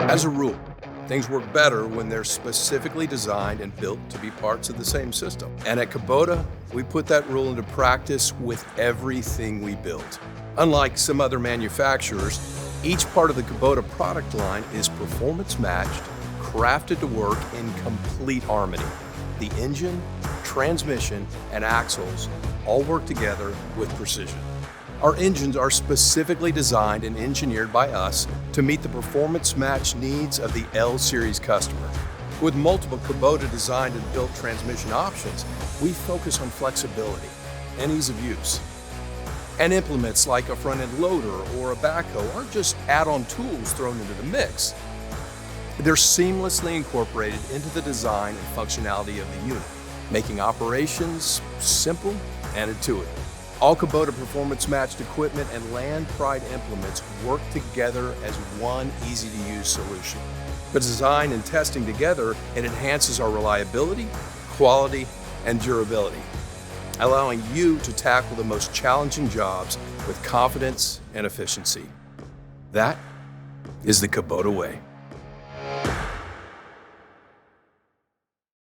As a rule, things work better when they're specifically designed and built to be parts of the same system. And at Kubota, we put that rule into practice with everything we build. Unlike some other manufacturers, each part of the Kubota product line is performance matched, crafted to work in complete harmony. The engine, transmission, and axles all work together with precision. Our engines are specifically designed and engineered by us to meet the performance match needs of the L-Series customer. With multiple Kubota designed and built transmission options, we focus on flexibility and ease of use. And implements like a front-end loader or a backhoe aren't just add-on tools thrown into the mix. They're seamlessly incorporated into the design and functionality of the unit, making operations simple and intuitive. All Kubota performance-matched equipment and Land Pride implements work together as one easy-to-use solution. But design and testing together, it enhances our reliability, quality, and durability, allowing you to tackle the most challenging jobs with confidence and efficiency. That is the Kubota way.